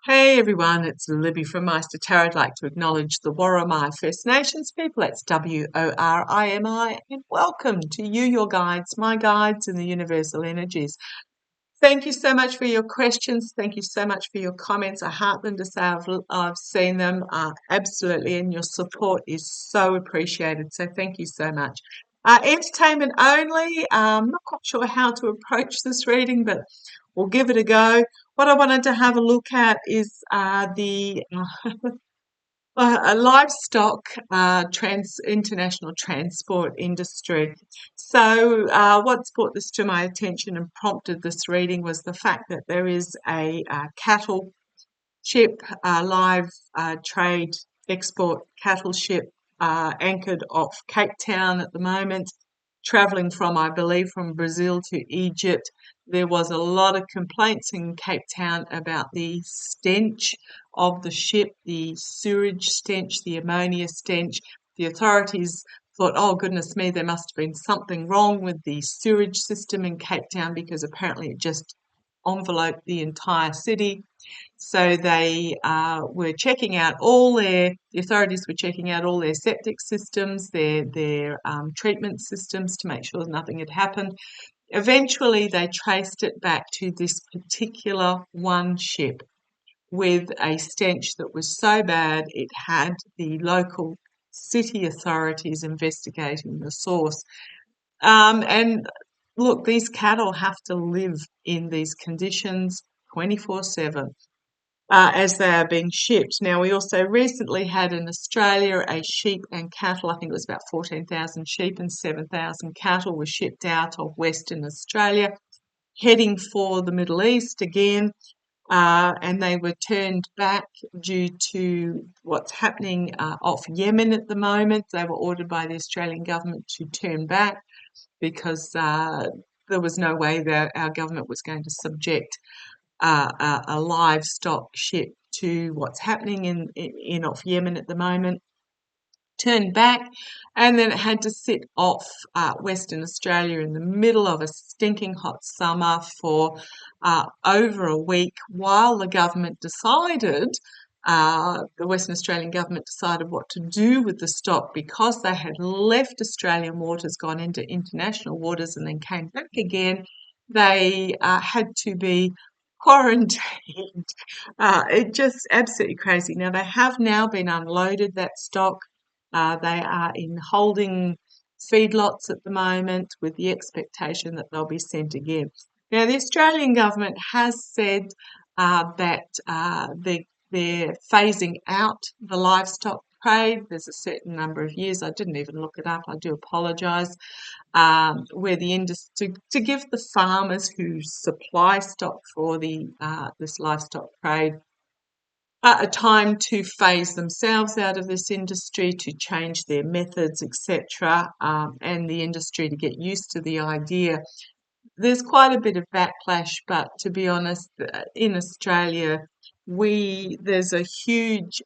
Hey everyone, it's Libby from maighstirtarot. I'd like to acknowledge the Worimi First Nations people. That's Worimi, and welcome to you, your guides, my guides, and the universal energies. Thank you so much for your questions. Thank you so much for your comments. I hearten to say I've seen them absolutely, and your support is so appreciated. So thank you so much. Entertainment only. Not quite sure how to approach this reading, but we'll give it a go. What I wanted to have a look at is the a livestock international transport industry. So, what's brought this to my attention and prompted this reading was the fact that there is a cattle ship, live trade export cattle ship anchored off Cape Town at the moment, travelling from, I believe, from Brazil to Egypt. There was a lot of complaints in Cape Town about the stench of the ship, the sewage stench, the ammonia stench. The authorities thought, oh goodness me, there must have been something wrong with the sewage system in Cape Town because apparently it just enveloped the entire city. So they were checking out the authorities were checking out all their septic systems, their treatment systems to make sure nothing had happened. Eventually, they traced it back to this particular one ship with a stench that was so bad it had the local city authorities investigating the source. And look, these cattle have to live in these conditions 24/7 as they are being shipped. Now, we also recently had in Australia a sheep and cattle, I think it was about 14,000 sheep and 7,000 cattle were shipped out of Western Australia, heading for the Middle East again. And they were turned back due to what's happening off Yemen at the moment. They were ordered by the Australian government to turn back because there was no way that our government was going to subject a livestock ship to what's happening in off Yemen at the moment, turned back, and then it had to sit off Western Australia in the middle of a stinking hot summer for over a week while the government decided. The Western Australian government decided what to do with the stock because they had left Australian waters, gone into international waters, and then came back again. They had to be quarantined. It just absolutely crazy. Now, they have now been unloaded, that stock. They are in holding feedlots at the moment with the expectation that they'll be sent again. Now, the Australian government has said that they're phasing out the livestock trade. There's a certain number of years. I didn't even look it up. I do apologise. Where the industry to give the farmers who supply stock for this livestock trade a time to phase themselves out of this industry, to change their methods, etc., and the industry to get used to the idea. There's quite a bit of backlash, but to be honest, in Australia, there's a huge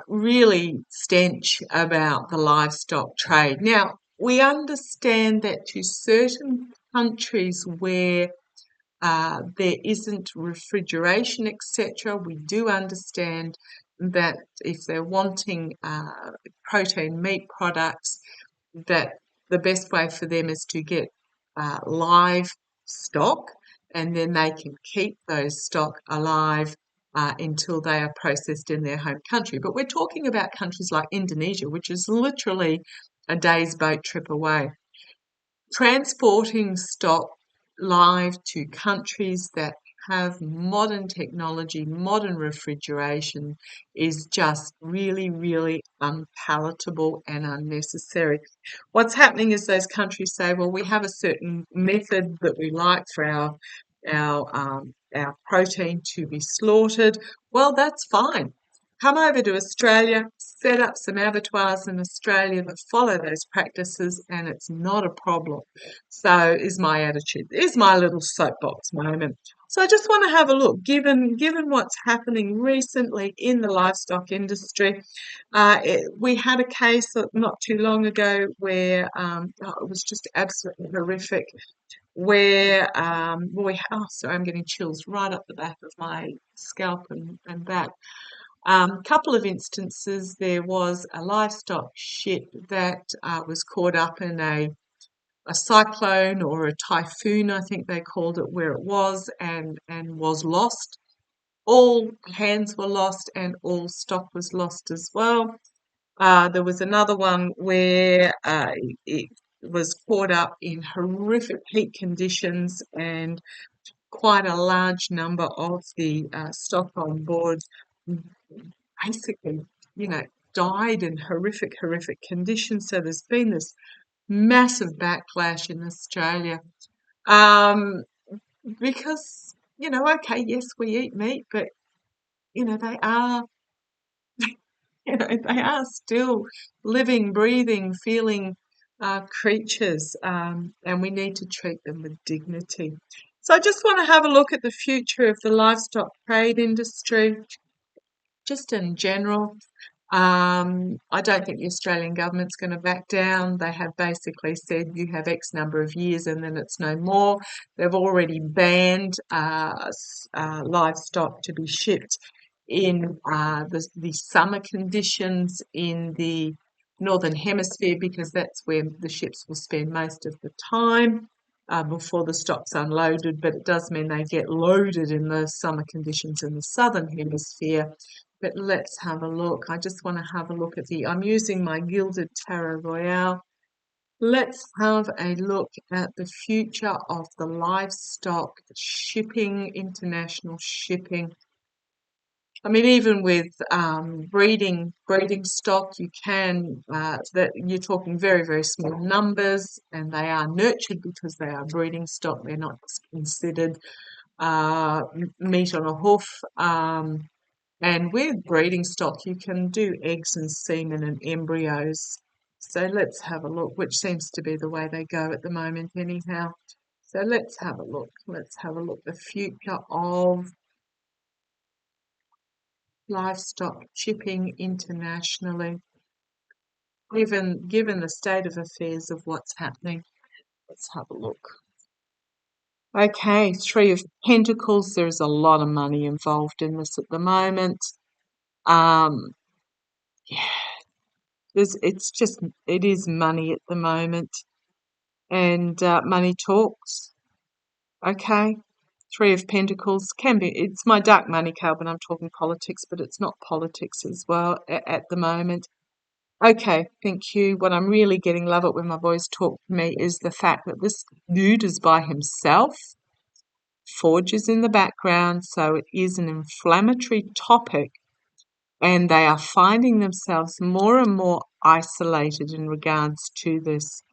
really stench about the livestock trade. Now, we understand that to certain countries where there isn't refrigeration, etc., we do understand that if they're wanting protein meat products, that the best way for them is to get live stock, and then they can keep those stock alive until they are processed in their home country. But we're talking about countries like Indonesia, which is literally a day's boat trip away. Transporting stock live to countries that have modern technology, modern refrigeration is just really, really unpalatable and unnecessary. What's happening is those countries say, well, we have a certain method that we like for our protein to be slaughtered. Well, that's fine. Come over to Australia, set up some abattoirs in Australia that follow those practices, and it's not a problem. So is my attitude. Is my little soapbox moment. So I just want to have a look, given what's happening recently in the livestock industry. We had a case not too long ago where it was just absolutely horrific. where sorry, I'm getting chills right up the back of my scalp and back. Couple of instances, there was a livestock ship that was caught up in a cyclone or a typhoon, I think they called it, where it was, and was lost. All hands were lost and all stock was lost as well. There was another one where it was caught up in horrific heat conditions, and quite a large number of the stock on board basically, you know, died in horrific conditions. So there's been this massive backlash in Australia, um, because, okay, yes, we eat meat, but they are, they are still living, breathing, feeling creatures, and we need to treat them with dignity. So I just want to have a look at the future of the livestock trade industry, just in general. I don't think the Australian government's going to back down. They have basically said you have X number of years and then it's no more. They've already banned livestock to be shipped in the summer conditions in the Northern Hemisphere, because that's where the ships will spend most of the time before the stock's unloaded. But it does mean they get loaded in the summer conditions in the Southern Hemisphere. But let's have a look. I just want to have a look at I'm using my Gilded Tarot Royale. Let's have a look at the future of the livestock shipping, international shipping. I mean, even with breeding stock, you can, that you're talking very small numbers, and they are nurtured because they are breeding stock. They're not considered meat on a hoof. And with breeding stock, you can do eggs and semen and embryos. So let's have a look, which seems to be the way they go at the moment anyhow. So let's have a look. Let's have a look. The future of livestock shipping internationally, given the state of affairs of what's happening. Let's have a look. Okay, Three of Pentacles. There's a lot of money involved in this at the moment. Yeah, it is money at the moment, and money talks. Okay, Three of Pentacles it's my dark money card when I'm talking politics, but it's not politics as well at the moment. Okay, thank you. What I'm really getting, love it when my boys talk to me, is the fact that this dude is by himself, forges in the background, so it is an inflammatory topic, and they are finding themselves more and more isolated in regards to this.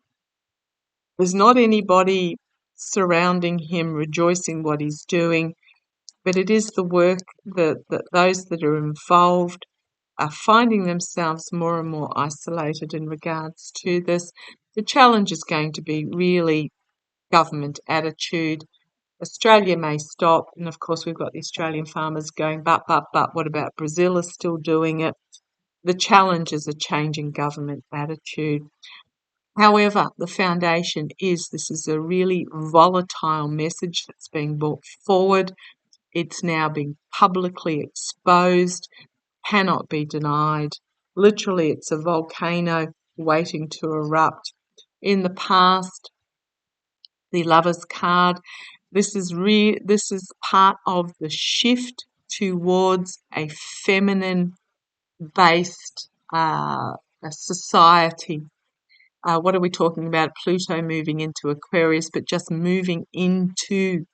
There's not anybody surrounding him rejoicing what he's doing, but it is the work that those that are involved are finding themselves more and more isolated in regards to this. The challenge is going to be really government attitude. Australia may stop, and of course we've got the Australian farmers going, but what about Brazil is still doing it? The challenge is a change in government attitude. However, the foundation is this is a really volatile message that's being brought forward. It's now being publicly exposed, cannot be denied. Literally, it's a volcano waiting to erupt. In the past, the Lover's card, this is part of the shift towards a feminine-based society. What are we talking about? Pluto moving into Aquarius, but just moving into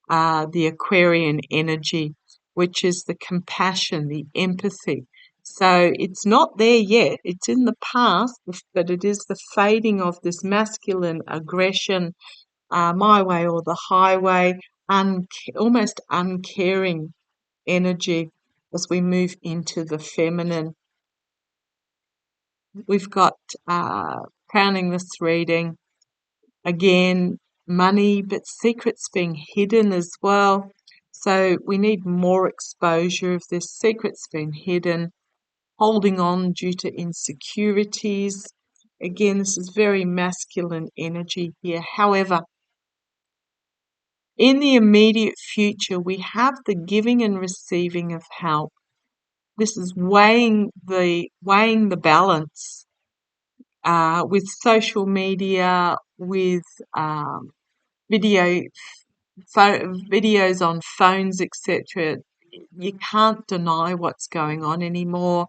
the Aquarian energy, which is the compassion, the empathy. So it's not there yet. It's in the past, but it is the fading of this masculine aggression, my way or the highway, almost uncaring energy as we move into the feminine. We've got crowning this reading, again, money, but secrets being hidden as well. So we need more exposure of this. Secrets being hidden, holding on due to insecurities. Again, this is very masculine energy here. However, In the immediate future, we have the giving and receiving of help. This is weighing the balance with social media, with video videos on phones, etc. You can't deny what's going on anymore.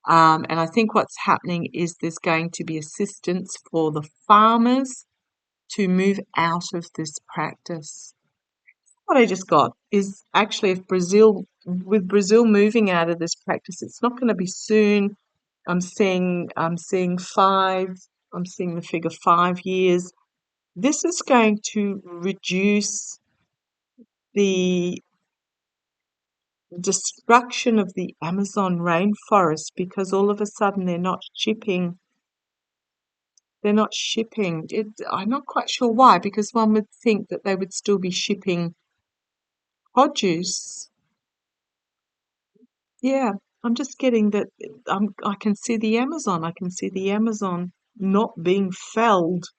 And I think what's happening is there's going to be assistance for the farmers to move out of this practice. What I just got is actually if with Brazil moving out of this practice, it's not going to be soon. I'm seeing the figure 5 years. This is going to reduce the destruction of the Amazon rainforest because all of a sudden they're not shipping. I'm not quite sure why, because one would think that they would still be shipping produce. Yeah, I'm just getting that I can see the Amazon. I can see the Amazon not being felled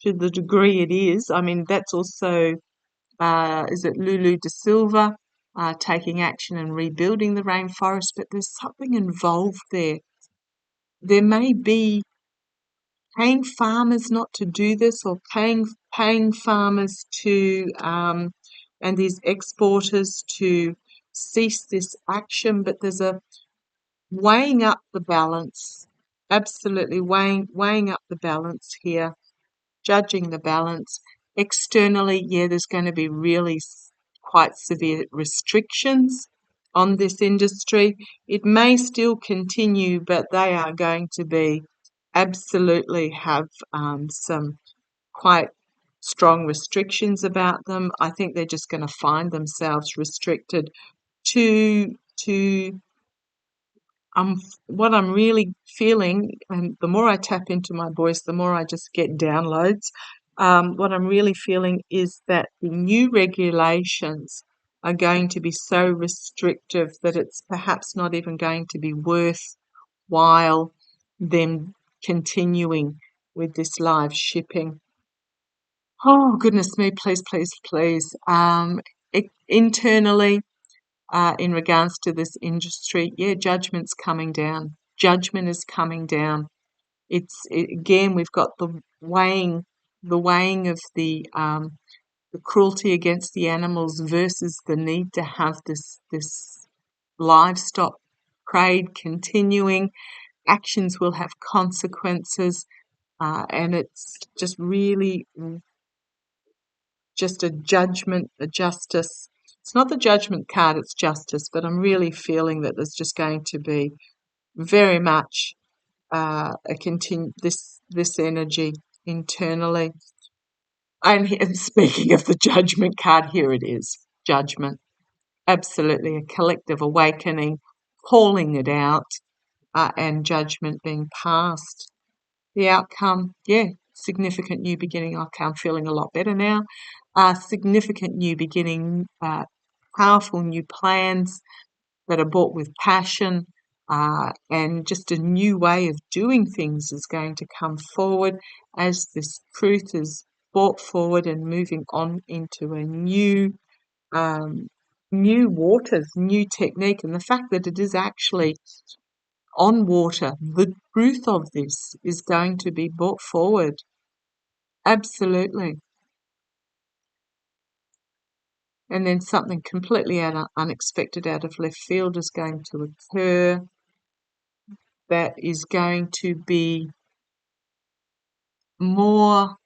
to the degree it is. I mean, that's also, is it Lulu da Silva taking action and rebuilding the rainforest? But there's something involved there. There may be paying farmers not to do this, or paying farmers to and these exporters to cease this action. But there's a weighing up the balance, absolutely weighing up the balance here, judging the balance. Externally, yeah, there's going to be really quite severe restrictions on this industry. It may still continue, but they are going to be absolutely have some quite strong restrictions about them. I think they're just going to find themselves restricted to what I'm really feeling, and the more I tap into my voice, the more I just get downloads. What I'm really feeling is that the new regulations are going to be so restrictive that it's perhaps not even going to be worthwhile them continuing with this live shipping. Oh, goodness me, please, please, please. Internally, in regards to this industry, yeah, judgment's coming down. Judgment is coming down. Again, we've got the weighing of the cruelty against the animals versus the need to have this livestock trade continuing. Actions will have consequences, and it's just really just a judgment, a justice. It's not the judgment card, it's justice, but I'm really feeling that there's just going to be very much this energy internally. And speaking of the judgment card, here it is. Judgment. Absolutely a collective awakening, calling it out, and judgment being passed. The outcome, yeah, significant new beginning. Okay, I'm feeling a lot better now. Significant new beginning, powerful new plans that are bought with passion, and just a new way of doing things is going to come forward as this truth is brought forward and moving on into a new waters, new technique. And the fact that it is actually on water, the truth of this is going to be brought forward. Absolutely. And then something completely unexpected out of left field is going to occur that is going to be more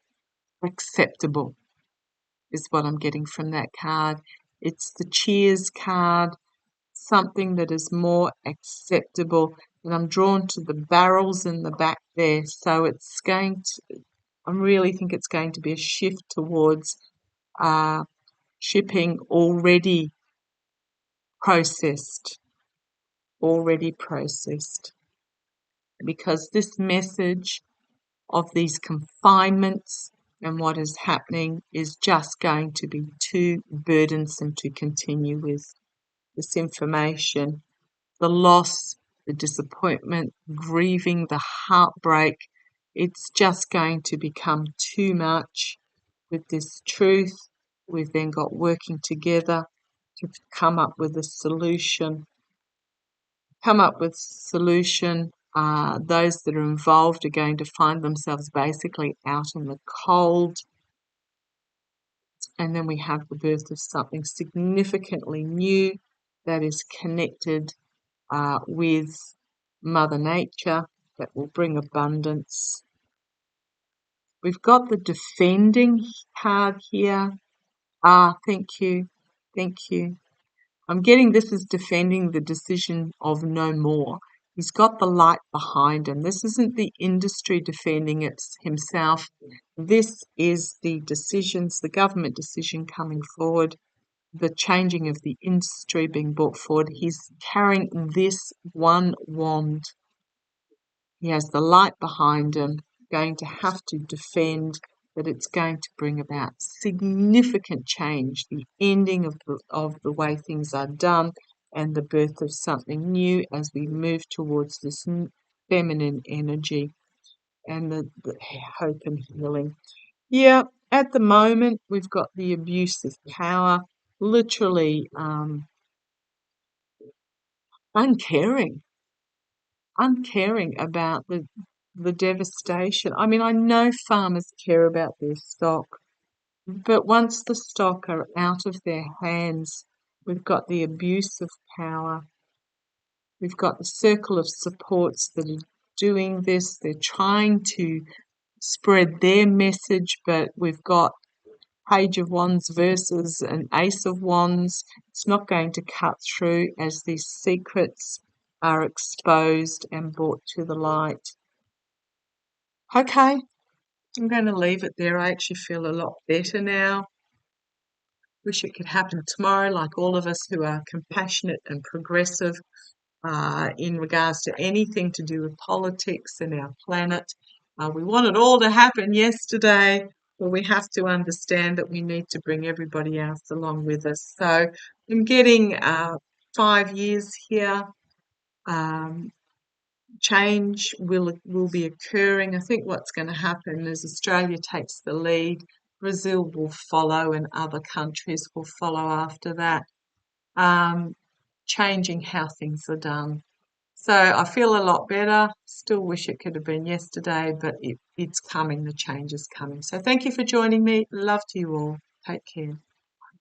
acceptable, is what I'm getting from that card. It's the cheers card, something that is more acceptable. And I'm drawn to the barrels in the back there. So I really think it's going to be a shift towards shipping already processed, because this message of these confinements and what is happening is just going to be too burdensome to continue with. This information, the loss, the disappointment, grieving, the heartbreak, it's just going to become too much with this truth. We've then got working together to come up with a solution. Those that are involved are going to find themselves basically out in the cold. And then we have the birth of something significantly new that is connected with Mother Nature, that will bring abundance. We've got the defending card here. Thank you. I'm getting this is defending the decision of no more. He's got the light behind him. This isn't the industry defending it himself. This is the decisions, the government decision coming forward, the changing of the industry being brought forward. He's carrying this one wand. He has the light behind him, going to have to defend that it's going to bring about significant change, the ending of the way things are done, and the birth of something new as we move towards this feminine energy and the hope and healing. Yeah, at the moment, we've got the abuse of power, literally uncaring about the devastation. I mean, I know farmers care about their stock, but once the stock are out of their hands, we've got the abuse of power. We've got the circle of supports that are doing this. They're trying to spread their message, but we've got Page of Wands versus an Ace of Wands. It's not going to cut through as these secrets are exposed and brought to the light. Okay, I'm going to leave it there. I actually feel a lot better now. Wish it could happen tomorrow, like all of us who are compassionate and progressive in regards to anything to do with politics and our planet. We want it all to happen yesterday, but we have to understand that we need to bring everybody else along with us. So I'm getting 5 years here. Change will be occurring. I think what's going to happen is Australia takes the lead, Brazil will follow, and other countries will follow after that, changing how things are done. So I feel a lot better. Still wish it could have been yesterday, but it's coming. The change is coming. So thank you for joining me. Love to you all. Take care.